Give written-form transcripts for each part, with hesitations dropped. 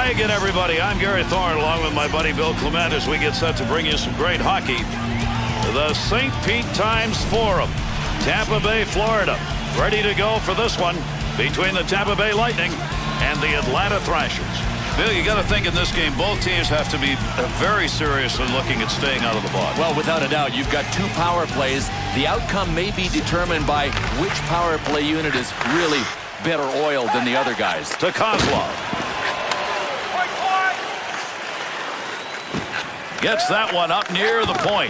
Hi again, everybody. I'm Gary Thorne, along with my buddy Bill Clement, as we get set to bring you some great hockey. The St. Pete Times Forum, Tampa Bay, Florida. Ready to go for this one between the Tampa Bay Lightning and the Atlanta Thrashers. Bill, you got to think in this game, both teams have to be very seriously looking at staying out of the box. Well, without a doubt, you've got two power plays. The outcome may be determined by which power play unit is really better oiled than the other guys. To Kozlov. Gets that one up near the point.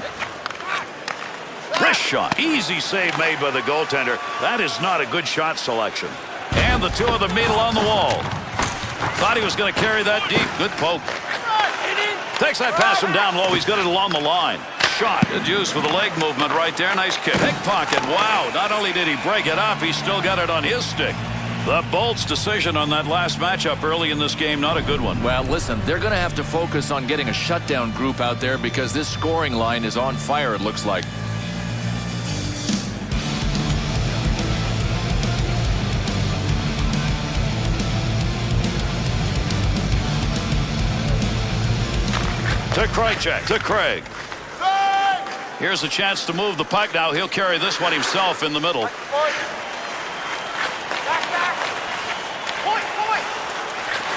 Wrist shot. Easy save made by the goaltender. That is not a good shot selection. And the two of them meet along the wall. Thought he was going to carry that deep. Good poke. Takes that pass from down low. He's got it along the line. Shot. Good use with the leg movement right there. Nice kick. Pickpocket. Wow. Not only did he break it up, he still got it on his stick. The Bolts' decision on that last matchup early in this game, not a good one. Well, listen, they're going to have to focus on getting a shutdown group out there because this scoring line is on fire, it looks like. To fore-check. To Craig. Here's a chance to move the puck now. He'll carry this one himself in the middle.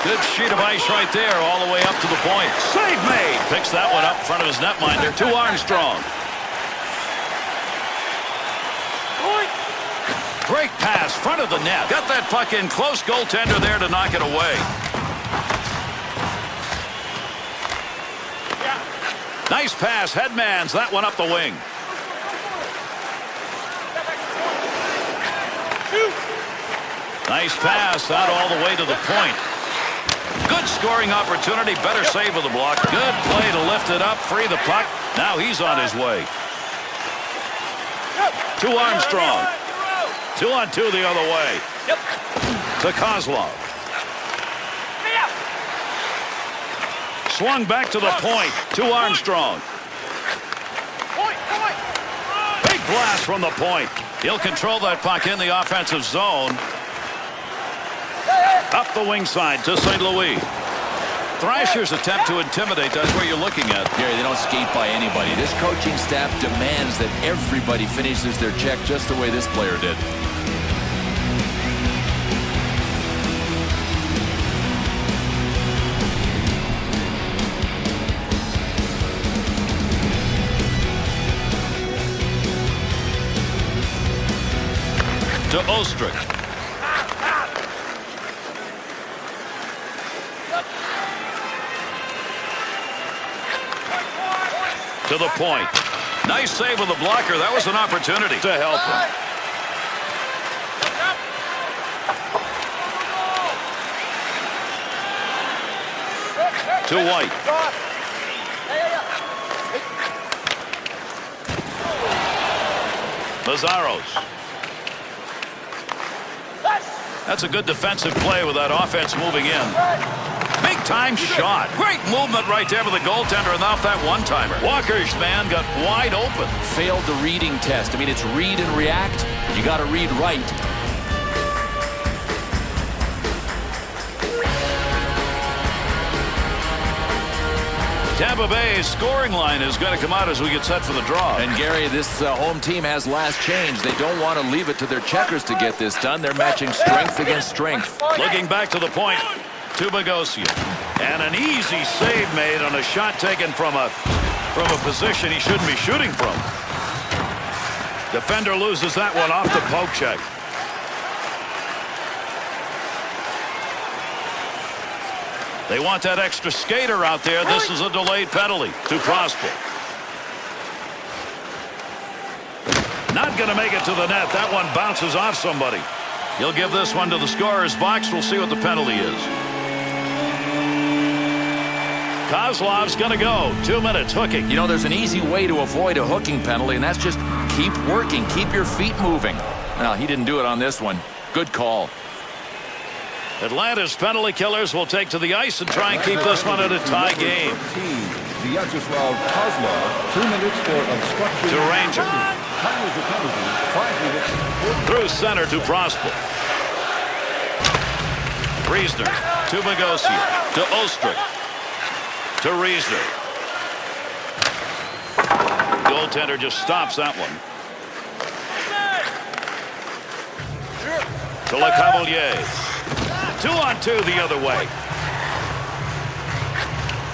Good sheet of ice right there, all the way up to the point. Save made. Picks that one up in front of his netminder. To Armstrong. Great pass, front of the net. Got that puck in close. Goaltender there to knock it away. Nice pass. Headmans that one up the wing. Nice pass out all the way to the point. Good scoring opportunity. Better save with the block. Good play to lift it up, free the puck. Now he's on his way. To Armstrong. 2-on-2 the other way. To Kozlov. Swung back to the point. To Armstrong. Big blast from the point. He'll control that puck in the offensive zone. Up the wing side to St. Louis. Thrashers attempt to intimidate. That's what you're looking at. Gary, they don't skate by anybody. This coaching staff demands that everybody finishes their check just the way this player did. To Ostrich. To the point. Nice save with the blocker. That was an opportunity to help him. To White. Lazzaros. That's a good defensive play with that offense moving in. Big time shot. Great movement right there with the goaltender and off that one-timer. Walker's man got wide open. Failed the reading test. I mean, it's read and react. You got to read right. Tampa Bay's scoring line is going to come out as we get set for the draw. And Gary, this home team has last change. They don't want to leave it to their checkers to get this done. They're matching strength against strength. Looking back to the point. To Bogosian. And an easy save made on a shot taken from a position he shouldn't be shooting from. Defender loses that one off the poke check. They want that extra skater out there. This is a delayed penalty to Prosper. Not going to make it to the net. That one bounces off somebody. He'll give this one to the scorer's box. We'll see what the penalty is. Kozlov's going to go. 2 minutes hooking. You know, there's an easy way to avoid a hooking penalty, and that's just keep working. Keep your feet moving. Well, he didn't do it on this one. Good call. Atlanta's penalty killers will take to the ice and try and keep this one at a tie game. Vyacheslav Kozlov, 2 minutes for obstruction. To Ranger. Time is the penalty. 5 minutes. Through center to Prosper. Riesner To Bogosian. To Ostrick. To Riesner. Goaltender just stops that one. To LeCavalier. 2-on-2 the other way.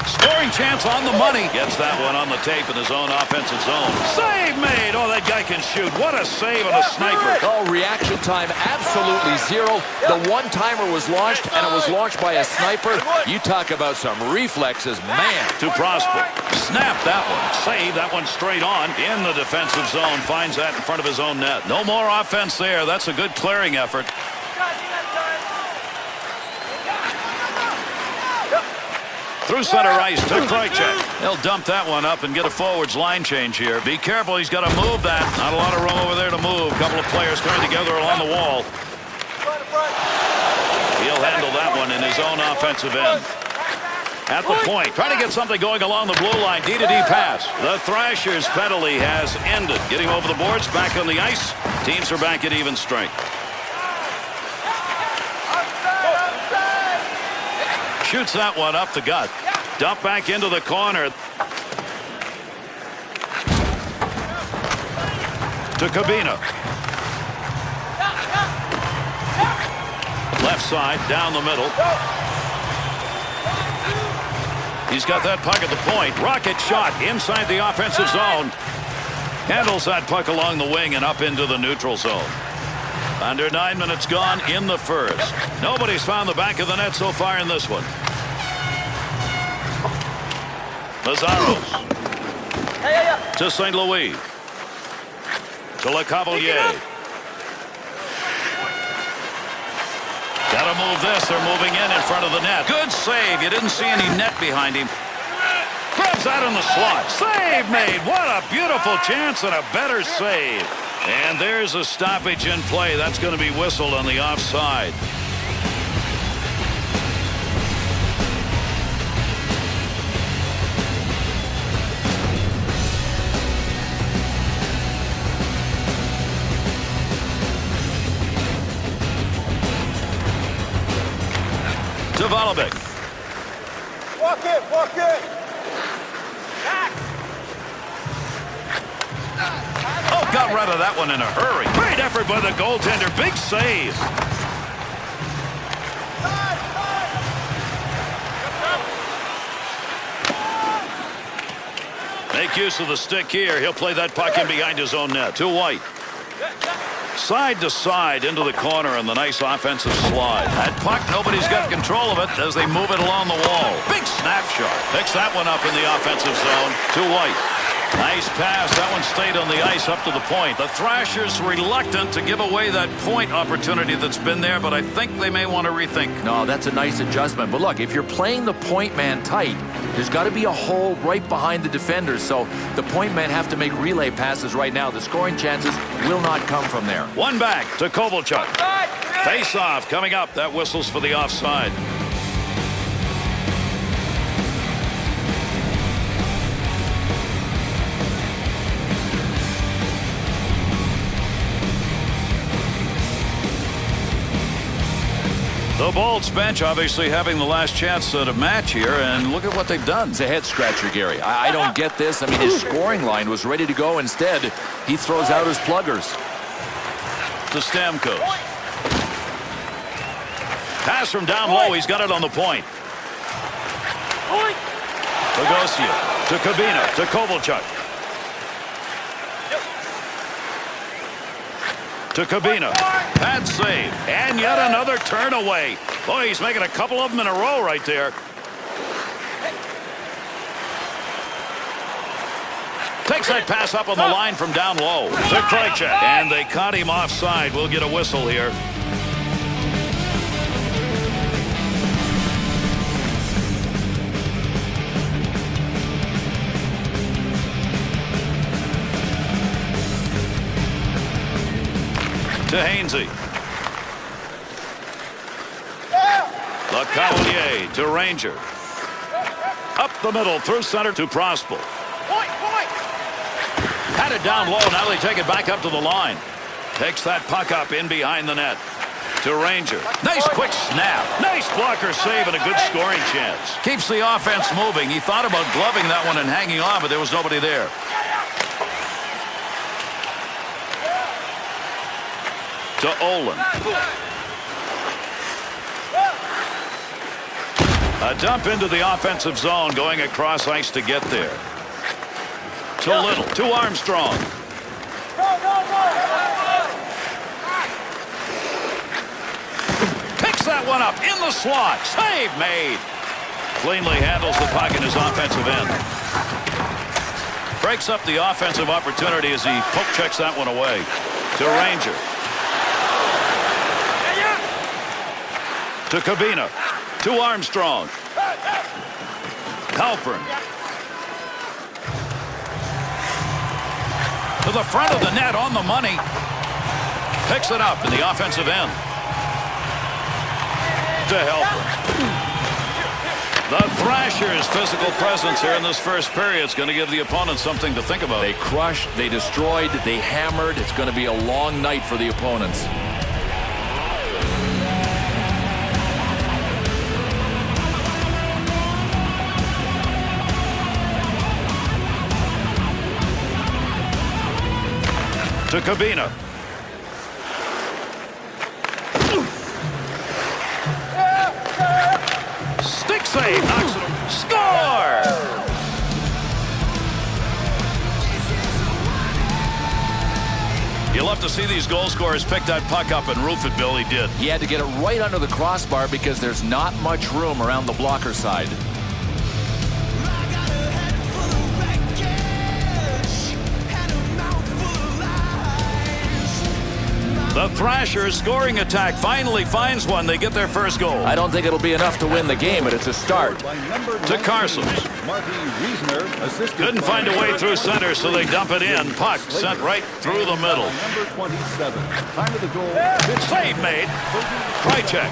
Scoring chance on the money. Gets that one on the tape in his own offensive zone. Save made. Oh, that guy can shoot. What a save and a sniper. Oh, reaction time absolutely zero. The one-timer was launched, and it was launched by a sniper. You talk about some reflexes, man. To Prosper. Snap that one. Save that one straight on in the defensive zone. Finds that in front of his own net. No more offense there. That's a good clearing effort. Through center ice to fore-check. They'll dump that one up and get a forwards line change here. Be careful. He's got to move that. Not a lot of room over there to move. A couple of players coming together along the wall. He'll handle that one in his own offensive end. At the point, trying to get something going along the blue line. D-to-D pass. The Thrashers penalty has ended. Getting over the boards, back on the ice. Teams are back at even strength. Shoots that one up the gut. Dump back into the corner. To Cabina. Left side, down the middle. He's got that puck at the point. Rocket shot inside the offensive zone. Handles that puck along the wing and up into the neutral zone. Under 9 minutes gone in the first. Nobody's found the back of the net so far in this one. Lazzaros. To St. Louis. To LeCavalier. Got to move this. They're moving in front of the net. Good save. You didn't see any net behind him. Grabs that in the slot. Save made. What a beautiful chance and a better save. And there's a stoppage in play. That's going to be whistled on the offside. To Vollebeck. Walk it. Back. Oh, got rid of that one in a hurry. Great effort by the goaltender. Big save. Make use of the stick here. He'll play that puck in behind his own net. To White. Side to side into the corner and the nice offensive slide. That puck, nobody's got control of it as they move it along the wall. Big snapshot. Picks that one up in the offensive zone. To White. Nice pass. That one stayed on the ice up to the point. The Thrashers reluctant to give away that point opportunity that's been there, but I think they may want to rethink. No, that's a nice adjustment. But look, if you're playing the point man tight, there's got to be a hole right behind the defenders. So the point men have to make relay passes right now. The scoring chances will not come from there. One back to Kovalchuk. Face off coming up. That whistles for the offside. The Bolts bench obviously having the last chance at a match here, and look at what they've done. It's a head scratcher, Gary. I don't get this. I mean, his scoring line was ready to go. Instead, he throws out his pluggers. To Stamkos. Pass from down low. He's got it on the point. Bogosian. To Cabina. To Kovalchuk. To Cabina. Bad save. And yet another turn away. Boy, he's making a couple of them in a row right there. Takes that pass up on the line from down low. To fore-check. And they caught him offside. We'll get a whistle here. To Hainsey. LeCavalier to Ranger. Up the middle through center to Prosper. Had it down low. Now they take it back up to the line. Takes that puck up in behind the net. To Ranger. Nice quick snap. Nice blocker save and a good scoring chance. Keeps the offense moving. He thought about gloving that one and hanging on, but there was nobody there. To Olin. A dump into the offensive zone, going across ice to get there. To Little. To Armstrong. Picks that one up in the slot. Save made. Cleanly handles the puck in his offensive end. Breaks up the offensive opportunity as he poke checks that one away. To Ranger. To Cabina. To Armstrong. Halpern. To the front of the net on the money. Picks it up in the offensive end. To Halpern. The Thrashers' physical presence here in this first period is going to give the opponent something to think about. They crushed, they destroyed, they hammered. It's going to be a long night for the opponents. To Cabina. Stick save. Knocks it. Score! You love to see these goal scorers pick that puck up and roof it. Bill, he did. He had to get it right under the crossbar because there's not much room around the blocker side. The Thrashers scoring attack finally finds one. They get their first goal. I don't think it'll be enough to win the game, but it's a start. To Carson. Couldn't find a way through center, so they dump it in. Puck sent right through the middle. Number 27. Time of the goal. Save made. Fore-check.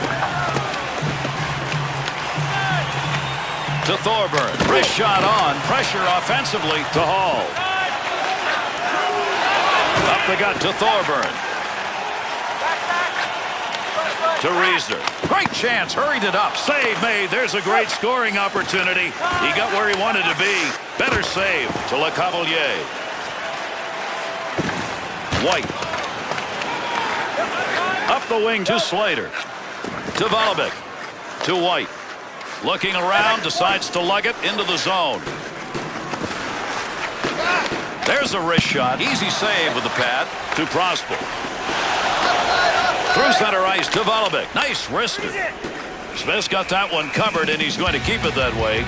To Thorburn. Wrist shot on. Pressure offensively to Hall. Up the gut to Thorburn. To Reesner. Great chance. Hurried it up. Save made. There's a great scoring opportunity. He got where he wanted to be. Better save to LeCavalier. White. Up the wing to Slater. To Volbeck. To White. Looking around. Decides to lug it into the zone. There's a wrist shot. Easy save with the pad. To Prosper. Through center ice to Volbeck. Nice wrister. Smith's got that one covered, and he's going to keep it that way.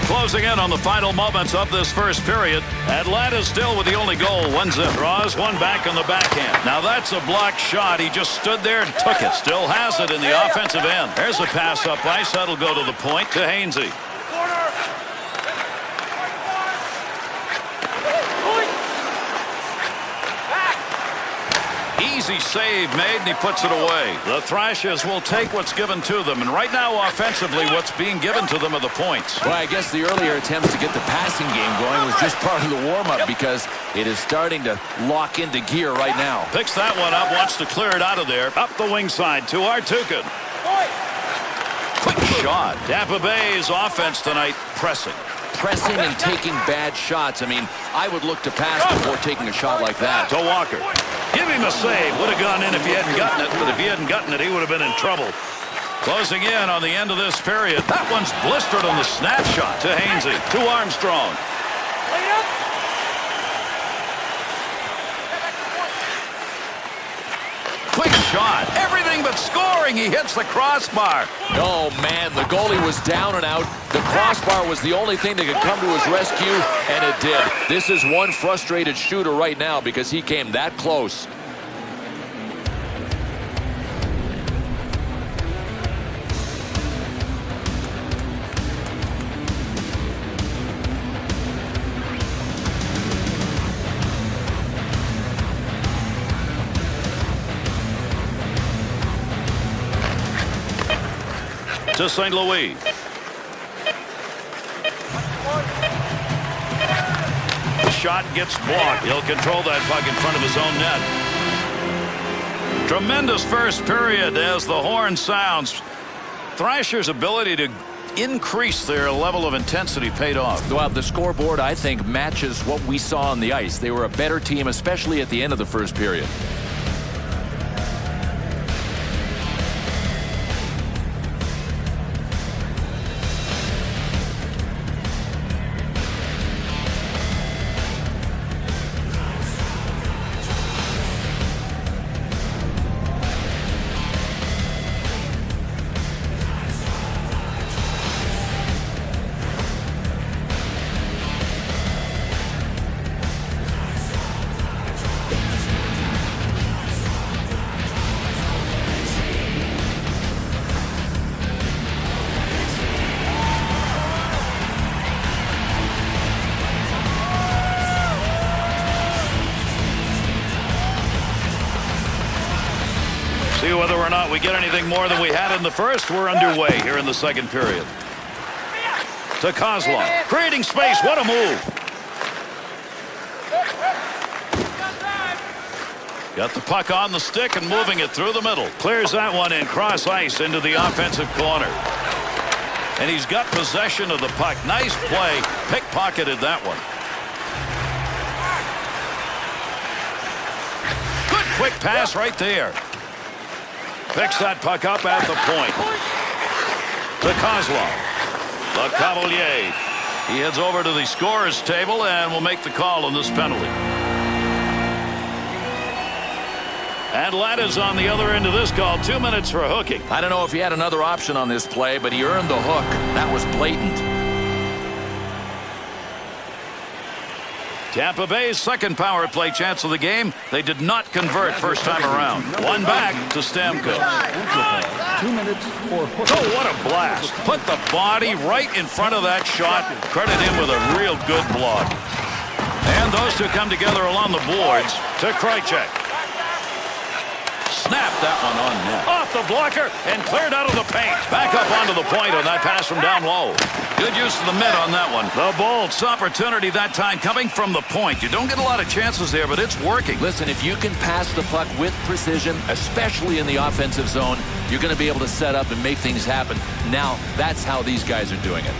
Closing in on the final moments of this first period. Atlanta still with the only goal. 1-0. Draws one back in the backhand. Now that's a blocked shot. He just stood there and took it. Still has it in the offensive end. There's a pass up ice. That'll go to the point to Hainsey. Easy save made, and he puts it away. The Thrashers will take what's given to them, and right now offensively what's being given to them are the points. Well, I guess the earlier attempts to get the passing game going was just part of the warm-up because it is starting to lock into gear right now. Picks that one up, wants to clear it out of there. Up the wing side to Artukin. Quick shot. Tampa Bay's offense tonight pressing. Pressing and taking bad shots. I mean, I would look to pass before taking a shot like that. To Walker. Give him a save. Would have gone in if he hadn't gotten it, but if he hadn't gotten it, he would have been in trouble. Closing in on the end of this period. That one's blistered on the snapshot to Hainsey. To Armstrong. Quick shot. Everything but scoring. He hits the crossbar. Oh, man, the goalie was down and out. The crossbar was the only thing that could come to his rescue, and it did. This is one frustrated shooter right now because he came that close. to St. Louis. The shot gets blocked. He'll control that puck in front of his own net. Tremendous first period as the horn sounds. Thrashers' ability to increase their level of intensity paid off. Well, the scoreboard, I think, matches what we saw on the ice. They were a better team, especially at the end of the first period. See whether or not we get anything more than we had in the first. We're underway here in the second period. To Kozlov, creating space. What a move. Got the puck on the stick and moving it through the middle. Clears that one in cross ice into the offensive corner. And he's got possession of the puck. Nice play. Pickpocketed that one. Good quick pass right there. Picks that puck up at the point. To Kozlov. The Cavalier. He heads over to the scorer's table and will make the call on this penalty. And Latta's on the other end of this call. 2 minutes for hooking. I don't know if he had another option on this play, but he earned the hook. That was blatant. Tampa Bay's second power play chance of the game. They did not convert first time around. One back to Stamkos. 2 minutes for hooking. Oh, what a blast. Put the body right in front of that shot. Credit him with a real good block. And those two come together along the boards to Krejcik. Snap that one on net. Off the blocker and cleared out of the paint. Back up onto the point on that pass from down low. Good use of the mid on that one. The Bolts opportunity that time coming from the point. You don't get a lot of chances there, but it's working. Listen, if you can pass the puck with precision, especially in the offensive zone, you're going to be able to set up and make things happen. Now, that's how these guys are doing it.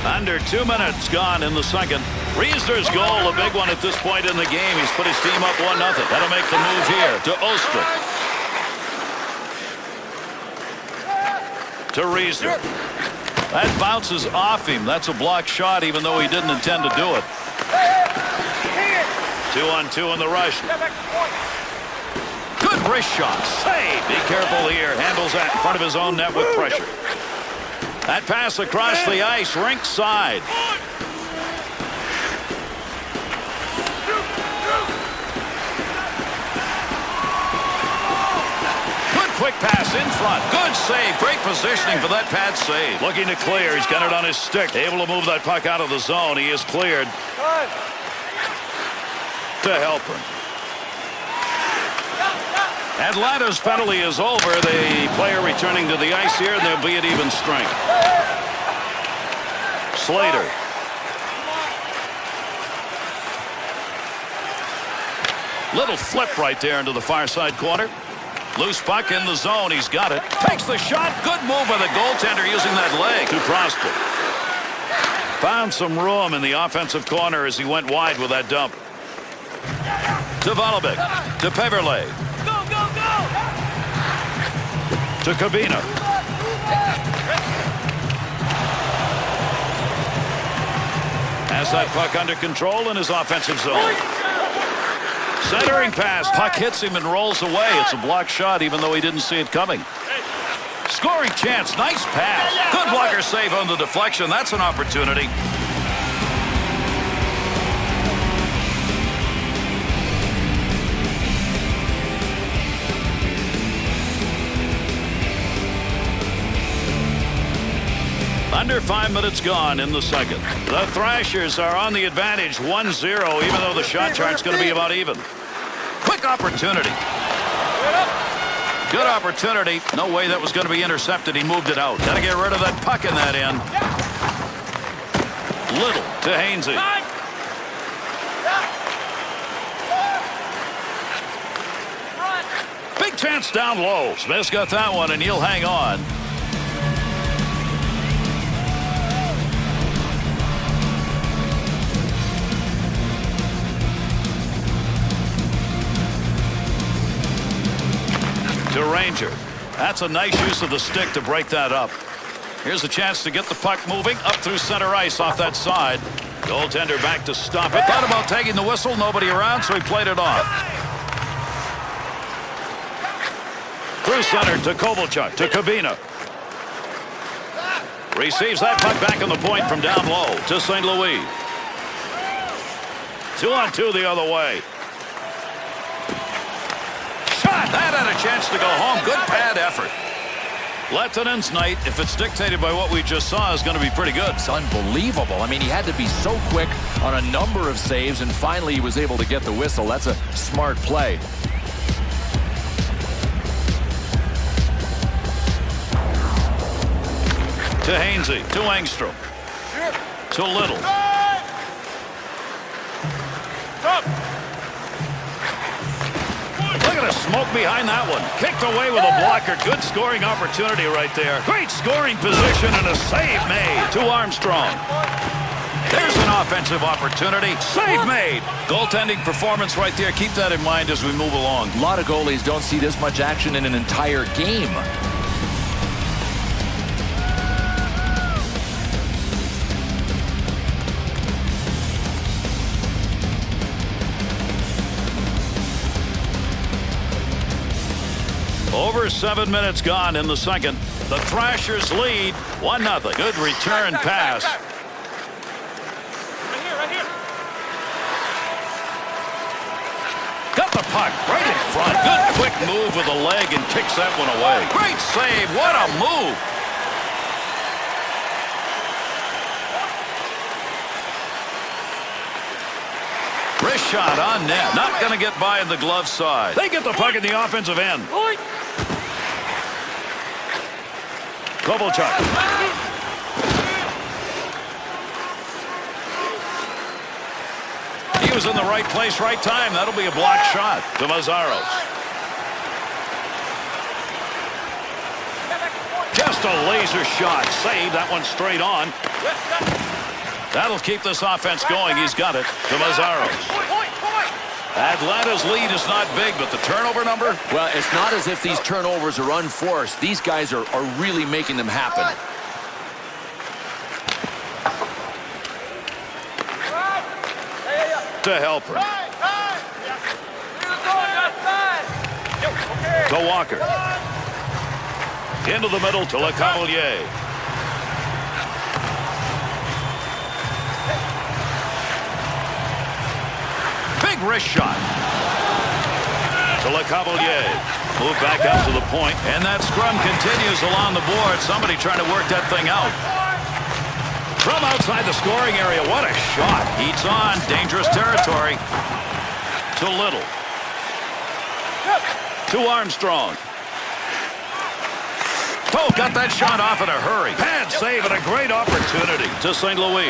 Under 2 minutes gone in the second. Riesner's goal, a big one at this point in the game. He's put his team up 1-0. That'll make the move here to Oster. To Riesner. That bounces off him. That's a blocked shot, even though he didn't intend to do it. 2-on-2 in the rush. Good wrist shot. Save. Be careful here. Handles that in front of his own net with pressure. That pass across the ice, rink side. Good quick pass in front. Good save. Great positioning for that pad save. Looking to clear. He's got it on his stick. Able to move that puck out of the zone. He is cleared. To help him. Atlanta's penalty is over. The player returning to the ice here, and they'll be at even strength. Slater. Little flip right there into the far side corner. Loose puck in the zone. He's got it. Takes the shot. Good move by the goaltender using that leg to Prosper. Found some room in the offensive corner as he went wide with that dump. To Volobik. To Peverley. To Cabina. Has that puck under control in his offensive zone. Centering pass. Puck hits him and rolls away. It's a blocked shot even though he didn't see it coming. Scoring chance. Nice pass. Good blocker save on the deflection. That's an opportunity. Under 5 minutes gone in the second. The Thrashers are on the advantage 1-0, even though the shot chart's going to be about even. Quick opportunity. Good opportunity. No way that was going to be intercepted. He moved it out. Got to get rid of that puck in that end. Little to Hainsey. Big chance down low. Smith's got that one, and he'll hang on. To Ranger. That's a nice use of the stick to break that up. Here's a chance to get the puck moving up through center ice off that side. Goaltender back to stop it. Thought about taking the whistle. Nobody around, so he played it off. Through center to Kovalchuk to Kabina. Receives that puck back on the point from down low to St. Louis. 2-on-2 the other way. Shot! That had a chance to go home. Good pad effort. Lettonen's night, if it's dictated by what we just saw, is going to be pretty good. It's unbelievable. I mean, he had to be so quick on a number of saves, and finally he was able to get the whistle. That's a smart play. To Hainsey, to Engstrom, to Little. Look at the smoke behind that one. Kicked away with a blocker. Good scoring opportunity right there. Great scoring position and a save made to Armstrong. There's an offensive opportunity. Save made. Goaltending performance right there. Keep that in mind as we move along. A lot of goalies don't see this much action in an entire game. Over 7 minutes gone in the second. The Thrashers lead 1-0. Good return pass. Right here. Got the puck right in front. Good quick move with the leg and kicks that one away. Great save. What a move. Wrist shot on net. Not going to get by in the glove side. They get the puck in the offensive end. Kovalchuk. He was in the right place, right time. That'll be a blocked shot to Mazzaros. Just a laser shot. Save that one straight on. That'll keep this offense going. He's got it to Mazzaros. Atlanta's lead is not big, but the turnover number? Well, it's not as if these turnovers are unforced. These guys are really making them happen. To Helper. To Walker. Into the middle to LeCavalier. Big wrist shot. To LeCavalier. Move back up to the point, and that scrum continues along the board. Somebody trying to work that thing out. From outside the scoring area, what a shot. Heats on, dangerous territory. To Little. To Armstrong. Oh, got that shot off in a hurry. Pad save and a great opportunity to St. Louis.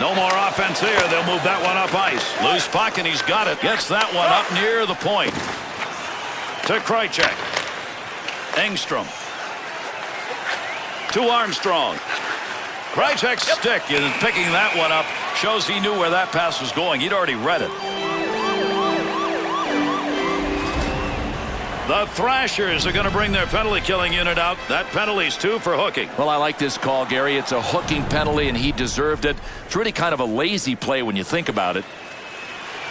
No more offense here. They'll move that one up ice. Loose puck, and he's got it. Gets that one up near the point. To Krejcek. Engstrom. To Armstrong. Krejcek's stick is picking that one up. Shows he knew where that pass was going. He'd already read it. The Thrashers are going to bring their penalty killing unit out. That penalty's 2 for hooking. Well, I like this call, Gary. It's a hooking penalty, and he deserved it. It's really kind of a lazy play when you think about it.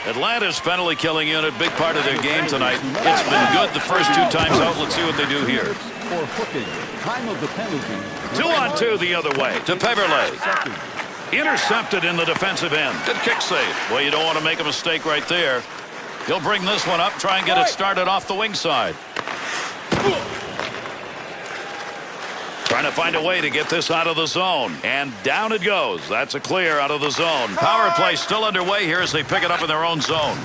Atlanta's penalty killing unit, big part of their game tonight. It's been good the first 2 times out. Let's see what they do here. For hooking. Time of the penalty. 2-on-2 the other way to Peverley. Intercepted in the defensive end. Good kick save. Well, you don't want to make a mistake right there. He'll bring this one up, try and get it started off the wing side. Trying to find a way to get this out of the zone. And down it goes. That's a clear out of the zone. Power play still underway here as they pick it up in their own zone.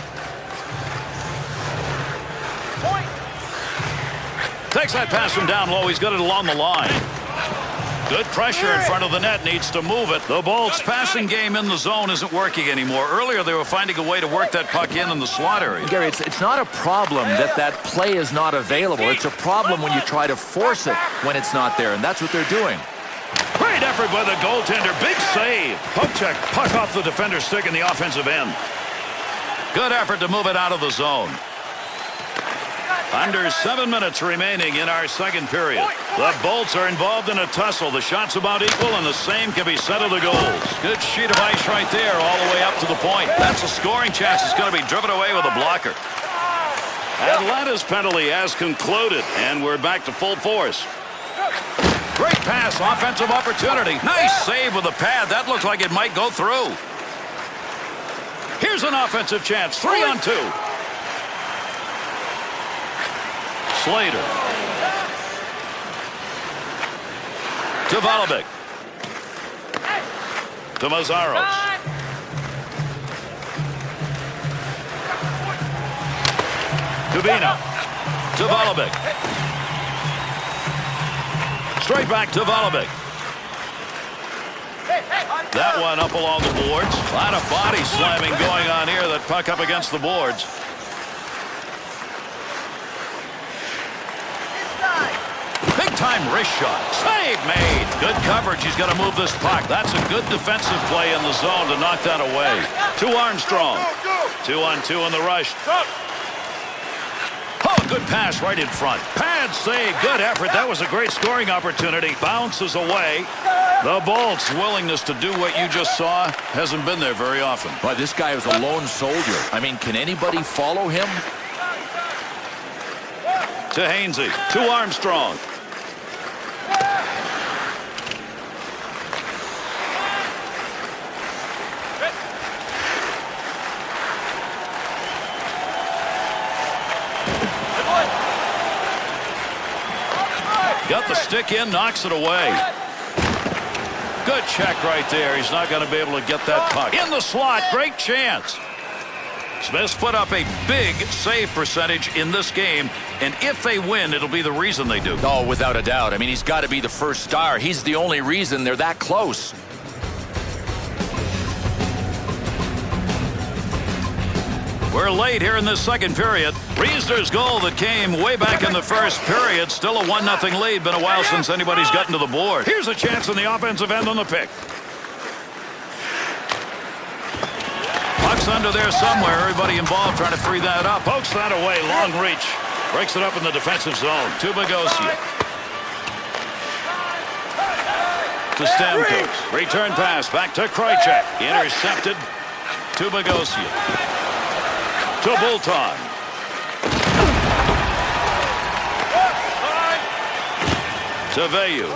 Takes that pass from down low. He's got it along the line. Good pressure in front of the net. Needs to move it. The Bolts' passing game in the zone isn't working anymore. Earlier, they were finding a way to work that puck in the slot area. Gary, it's not a problem that play is not available. It's a problem when you try to force it when it's not there, and that's what they're doing. Great effort by the goaltender. Big save. Poke check. Puck off the defender's stick in the offensive end. Good effort to move it out of the zone. Under 7 minutes remaining in our second period. The Bolts are involved in a tussle. The shots about equal, and the same can be said of the goals. Good sheet of ice right there all the way up to the point. That's a scoring chance. It's going to be driven away with a blocker. Atlanta's penalty has concluded, and we're back to full force. Great pass, offensive opportunity. Nice save with a pad. That looks like it might go through. Here's an offensive chance. 3-on-2. Slater. To Vollevic. To Mazzaros. To Vino. To Vollevic. Straight back to Vollevic. That one up along the boards. A lot of body slamming going on here. That puck up against the boards. Big-time wrist shot. Save made. Good coverage. He's got to move this puck. That's a good defensive play in the zone to knock that away. To Armstrong. 2-on-2 in the rush. Oh, good pass right in front. Pad save. Good effort. That was a great scoring opportunity. Bounces away. The Bolts' willingness to do what you just saw hasn't been there very often. But this guy was a lone soldier. I mean, can anybody follow him? To Hainsey. To Armstrong. Got the stick in, knocks it away. Good check right there. He's not going to be able to get that puck. In the slot, great chance. Smith's put up a big save percentage in this game, and if they win, it'll be the reason they do. Oh, without a doubt. I mean, he's got to be the first star. He's the only reason they're that close. We're late here in this second period. Riesner's goal that came way back in the first period. Still a 1-0 lead. Been a while since anybody's gotten to the board. Here's a chance in the offensive end on the pick. Puck's under there somewhere. Everybody involved trying to free that up. Pokes that away. Long reach. Breaks it up in the defensive zone. To Bogosian. To Stamkos. Return pass back to Krejcik. Intercepted to Bogosian. To Bolton. To Veyu.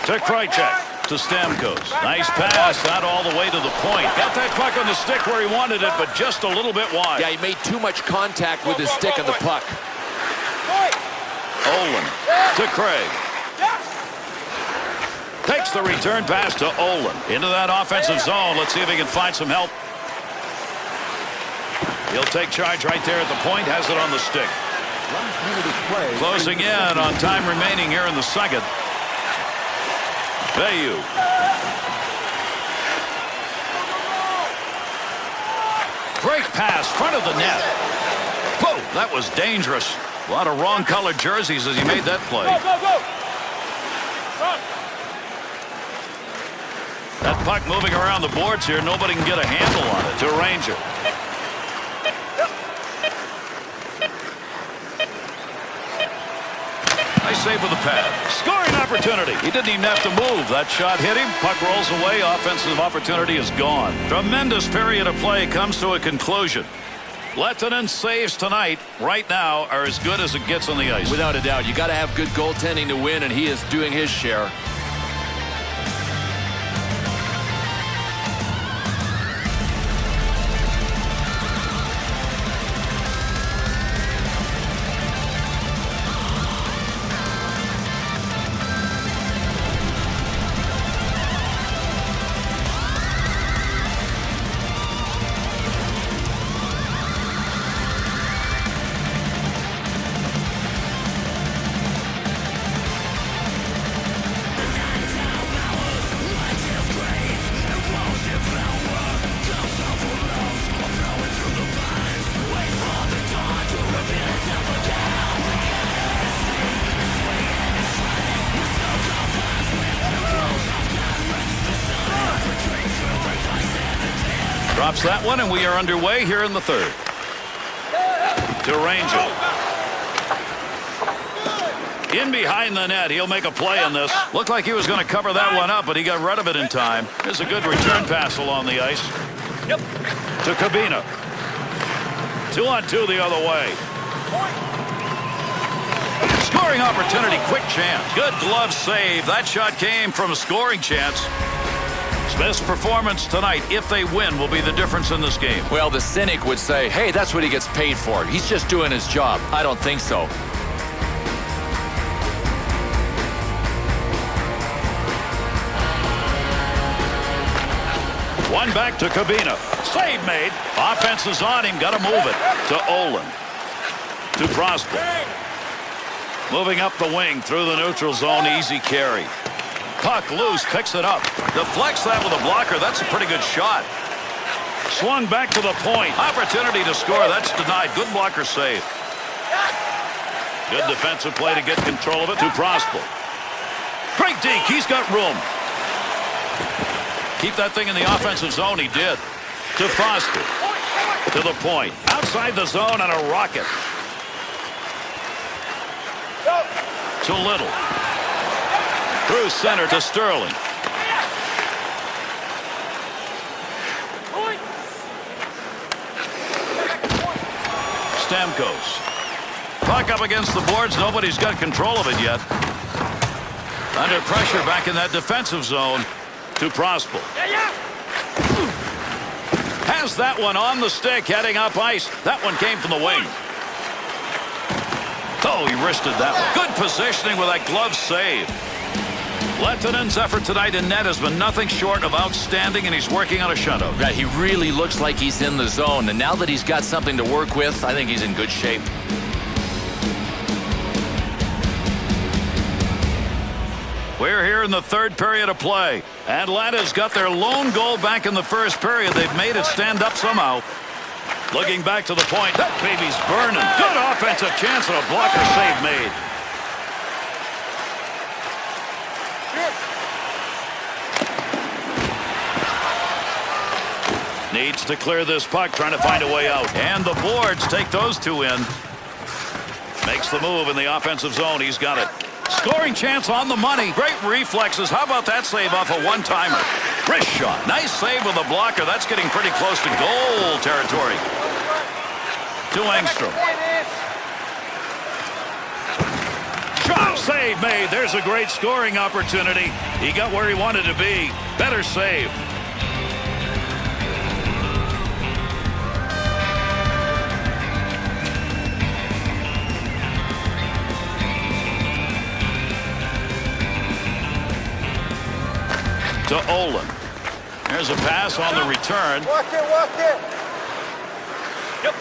To Krejcik. To Stamkos. Nice pass. That all the way to the point. Got that puck on the stick where he wanted it, but just a little bit wide. Yeah, he made too much contact with his stick on the puck. Olin. To Craig. Takes the return pass to Olin. Into that offensive zone. Let's see if he can find some help. He'll take charge right there at the point. Has it on the stick. Closing in on time remaining here in the second. Veyu. Great pass. Front of the net. Whoa, that was dangerous. A lot of wrong colored jerseys as he made that play. That puck moving around the boards here. Nobody can get a handle on it. To Ranger. Nice save with the pad. Scoring opportunity. He didn't even have to move. That shot hit him. Puck rolls away. Offensive opportunity is gone. Tremendous period of play comes to a conclusion. Lettonen's saves tonight, right now, are as good as it gets on the ice. Without a doubt. You got to have good goaltending to win, and he is doing his share. Drops that one, and we are underway here in the third. To Ranger. In behind the net, he'll make a play in this. Looked like he was going to cover that one up, but he got rid of it in time. There's a good return pass along the ice. Yep. To Cabina. 2-on-2 the other way. Scoring opportunity, quick chance. Good glove save. That shot came from a scoring chance. Smith's performance tonight, if they win, will be the difference in this game. Well, the cynic would say, hey, that's what he gets paid for. He's just doing his job. I don't think so. One back to Cabina. Save made. Offense is on him. Got to move it. To Olin. To Prosper. Moving up the wing through the neutral zone. Easy carry. Puck loose. Picks it up. Deflects that with a blocker. That's a pretty good shot. Swung back to the point. Opportunity to score. That's denied. Good blocker save. Good defensive play to get control of it. To Prosper. Great deke. He's got room. Keep that thing in the offensive zone. He did. To Foster. To the point. Outside the zone on a rocket. To Little. Through center to Sterling. Stamkos. Puck up against the boards. Nobody's got control of it yet. Under pressure back in that defensive zone. To Prosper. Has that one on the stick, heading up ice. That one came from the wing. Oh, he wristed that one. Good positioning with that glove save. Lettonen's effort tonight in net has been nothing short of outstanding, and he's working on a shutout. Yeah, he really looks like he's in the zone, and now that he's got something to work with, I think he's in good shape. We're here in the third period of play. Atlanta's got their lone goal back in the first period. They've made it stand up somehow. Looking back to the point. That baby's burning. Good offensive chance and a blocker save made. Needs to clear this puck, trying to find a way out. And the boards take those two in. Makes the move in the offensive zone. He's got it. Scoring chance on the money. Great reflexes. How about that save off a one-timer? Wrist shot. Nice save with a blocker. That's getting pretty close to goal territory. To Engstrom. Shot save made. There's a great scoring opportunity. He got where he wanted to be. Better save. To Olin. There's a pass on the return. Walk it, walk it. Yep.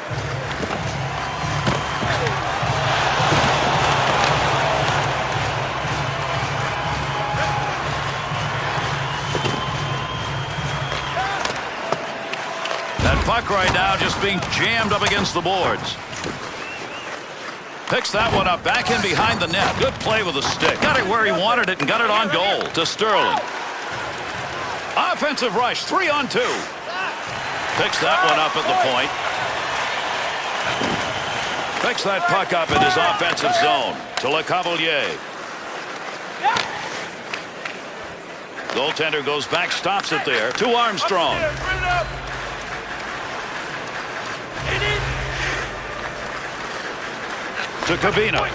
That puck right now just being jammed up against the boards. Picks that one up back in behind the net. Good play with the stick. Got it where he wanted it and got it on goal. To Sterling. Offensive rush, 3-on-2. Picks that one up at the point. Picks that puck up in his offensive zone. To Le Cavalier. Goaltender goes back, stops it there. To Armstrong. To Cabina.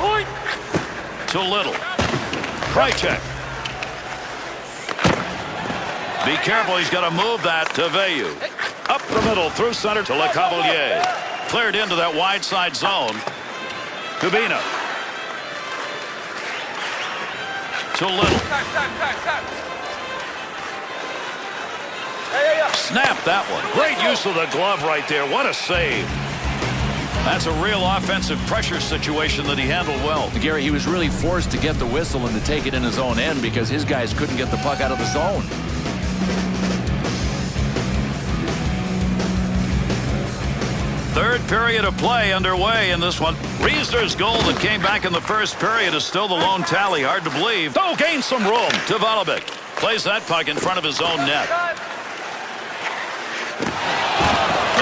To Little. fore-check. Be careful, he's got to move that to Veilleux. Up the middle, through center to Le Cavalier. Cleared into that wide side zone. Cabina. To Little. Snap that one. Great use of the glove right there. What a save. That's a real offensive pressure situation that he handled well. Gary, he was really forced to get the whistle and to take it in his own end because his guys couldn't get the puck out of the zone. Third period of play underway in this one. Riesner's goal that came back in the first period is still the lone tally. Hard to believe. Oh, gains some room. To Volleybek. Plays that puck in front of his own net.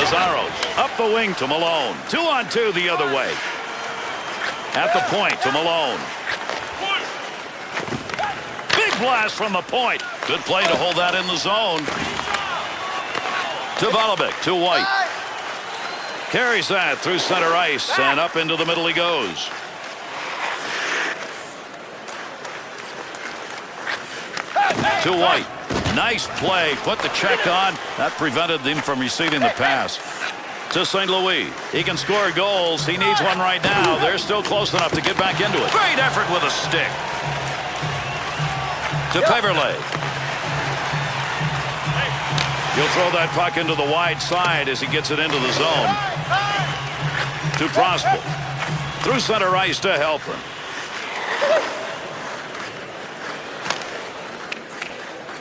Lazzaro's up the wing to Malone. 2-on-2 the other way. At the point to Malone. Big blast from the point. Good play to hold that in the zone. To Volleybek, to White. Carries that through center ice, and up into the middle he goes. To White. Nice play. Put the check on. That prevented him from receiving the pass. To St. Louis. He can score goals. He needs one right now. They're still close enough to get back into it. Great effort with a stick. To Peverley. He'll throw that puck into the wide side as he gets it into the zone. To Prosper. Through center ice to Helper.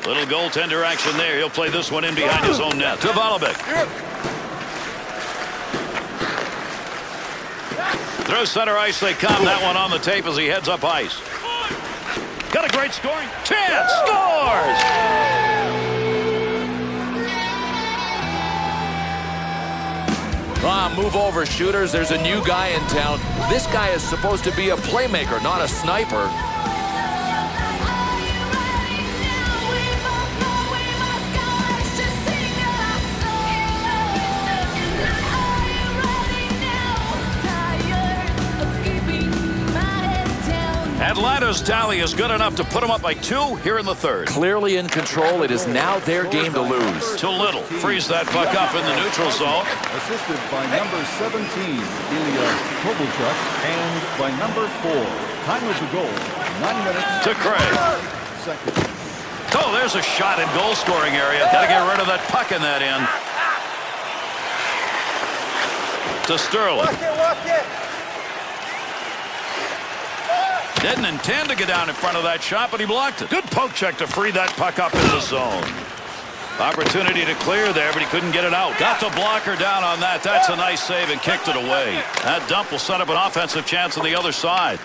Little goaltender action there. He'll play this one in behind his own net. To Volleybek. Through center ice they come. That one on the tape as he heads up ice. Got a great scoring chance. Scores! Move over, shooters. There's a new guy in town. This guy is supposed to be a playmaker, not a sniper. Atlanta's tally is good enough to put them up by 2 here in the third. Clearly in control. It is now their game to lose. To Little. Frees that puck up in the neutral zone. Assisted by number 17, Ilya Kovalchuk, and by number 4. Time of the goal, 9 minutes. To Craig. Seconds. Oh, there's a shot in goal scoring area. Got to get rid of that puck in that end. To Sterling. Walk it. Didn't intend to get down in front of that shot, but he blocked it. Good poke check to free that puck up in the zone. Opportunity to clear there, but he couldn't get it out. Got the blocker down on that. That's a nice save and kicked it away. That dump will set up an offensive chance on the other side.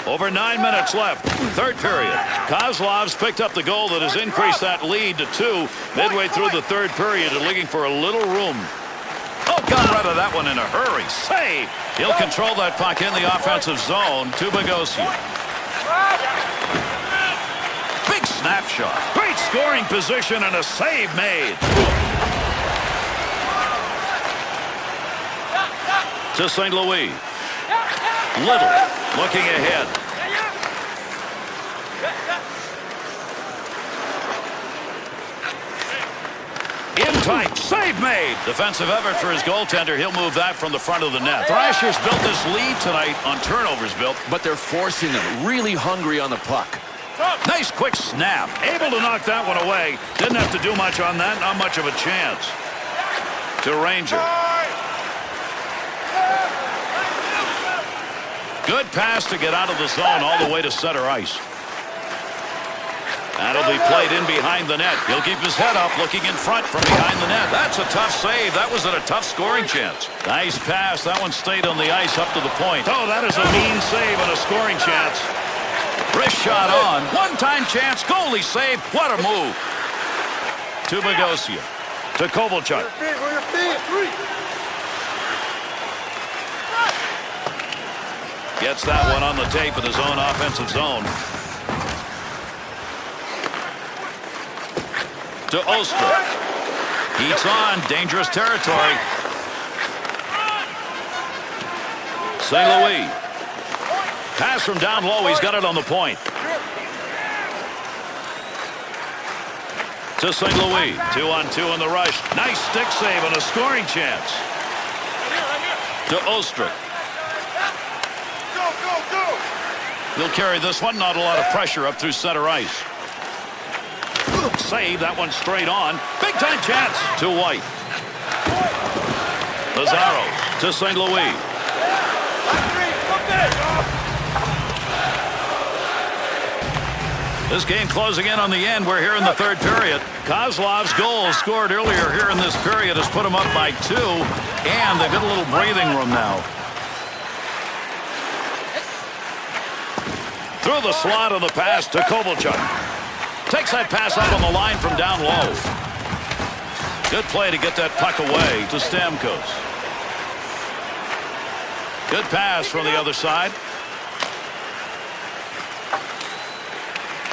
Over 9 minutes left. Third period. Kozlov's picked up the goal that has increased that lead to 2 midway through the third period and looking for a little room. Oh, got rid of that one in a hurry. Save. He'll control that puck in the offensive zone. To Bogosian. Big snapshot. Great scoring position and a save made. To St. Louis. Little looking ahead. In tight. Save made. Defensive effort for his goaltender. He'll move that from the front of the net. Thrashers built this lead tonight on turnovers built. But they're forcing them. Really hungry on the puck. Nice quick snap. Able to knock that one away. Didn't have to do much on that. Not much of a chance. To Ranger. Good pass to get out of the zone all the way to center ice. That'll be played in behind the net. He'll keep his head up looking in front from behind the net. That's a tough save. That was at a tough scoring chance. Nice pass. That one stayed on the ice up to the point. Oh, that is a mean save and a scoring chance. Wrist shot on. One-time chance. Goalie save. What a move. To Bogosian. To Kovalchuk. Gets that one on the tape in his own offensive zone. To Oster. Heats on. Dangerous territory. St. Louis. Pass from down low. He's got it on the point. To St. Louis. 2-on-2 in the rush. Nice stick save and a scoring chance. To Oster. He'll carry this one. Not a lot of pressure up through center ice. Save that one straight on. Big time chance to White. Lazaro to St. Louis. This game closing in on the end. We're here in the third period. Kozlov's goal scored earlier here in this period has put them up by 2, and they've got a little breathing room now. Through the slot of the pass to Kovalchuk. Takes that pass out on the line from down low. Good play to get that puck away to Stamkos. Good pass from the other side.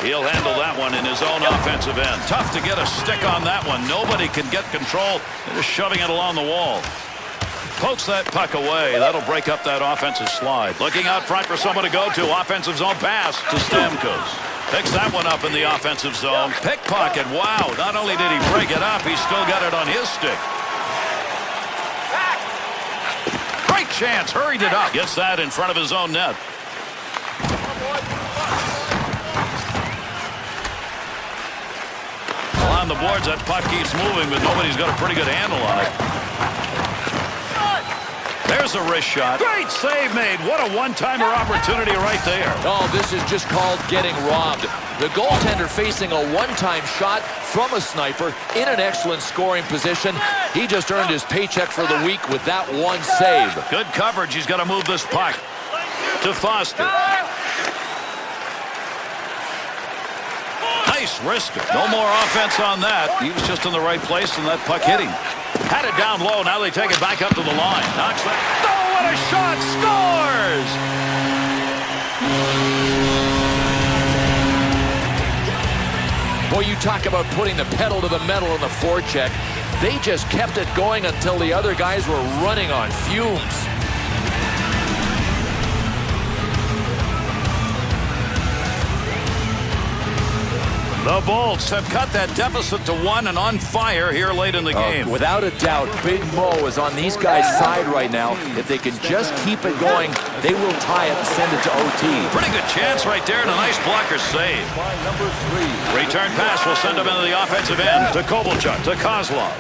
He'll handle that one in his own offensive end. Tough to get a stick on that one. Nobody can get control. They're just shoving it along the wall. Pokes that puck away. That'll break up that offensive slide. Looking out front for someone to go to. Offensive zone pass to Stamkos. Picks that one up in the offensive zone. Pickpocket. Wow. Not only did he break it up, he still got it on his stick. Great chance. Hurried it up. Gets that in front of his own net. On the boards, that puck keeps moving, but nobody's got a pretty good handle on it. There's a wrist shot. Great save made. What a one-timer opportunity right there. Oh, this is just called getting robbed. The goaltender facing a one-time shot from a sniper in an excellent scoring position. He just earned his paycheck for the week with that one save. Good coverage. He's got to move this puck to Foster. Nice wrister. No more offense on that. He was just in the right place and that puck hit him. Had it down low. Now they take it back up to the line. Knocks that. Oh, what a shot. Scores! Boy, you talk about putting the pedal to the metal in the forecheck. They just kept it going until the other guys were running on fumes. The Bolts have cut that deficit to 1 and on fire here late in the game. Without a doubt, Big Mo is on these guys' side right now. If they can just keep it going, they will tie it and send it to OT. Pretty good chance right there and a nice blocker save. Return pass will send him into the offensive end to Kovalchuk, to Kozlov.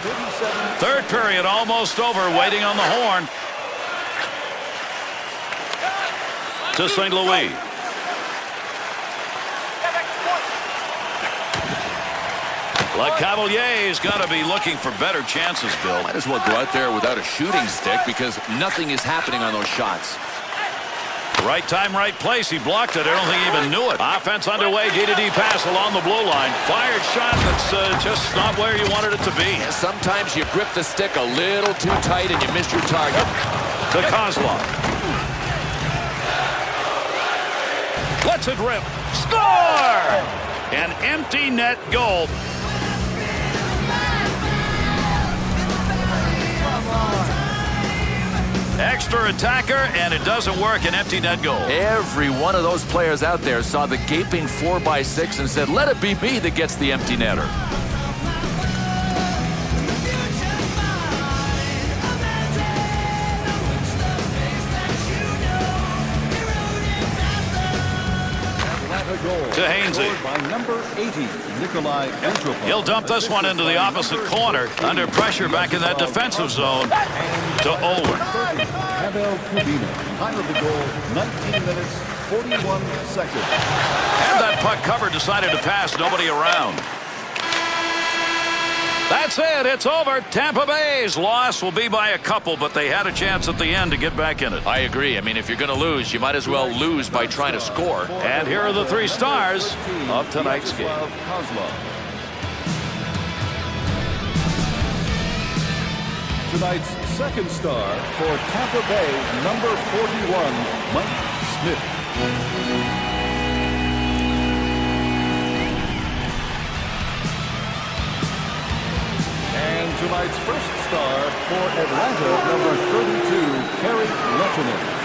Third period almost over, waiting on the horn. To St. Louis. LeCavalier's got to be looking for better chances, Bill. Might as well go out there without a shooting stick because nothing is happening on those shots. Right time, right place. He blocked it. I don't think he even knew it. Offense underway. D-to-D pass along the blue line. Fired shot that's just not where you wanted it to be. Yeah, sometimes you grip the stick a little too tight and you miss your target. To Kozlov. Lets it rip. Score! An empty net goal. Extra attacker, and it doesn't work. An empty net goal. Every one of those players out there saw the gaping 4x6 and said, let it be me that gets the empty netter. To Hainsey. By number 80, Nikolai Antropov. He'll dump this one into the opposite corner. Under pressure back in that defensive zone to Owen. Pavel Kubina. Time of the goal, 19 minutes, 41 seconds. And that puck cover decided to pass. Nobody around. That's it. It's over. Tampa Bay's loss will be by a couple, but they had a chance at the end to get back in it. I agree. I mean, if you're going to lose, you might as well lose by trying to score. And here are the 3 stars of tonight's game. Tonight's second star for Tampa Bay, number 41, Mike Smith. And tonight's first star for Atlanta, number 32, Kerry Lettinen.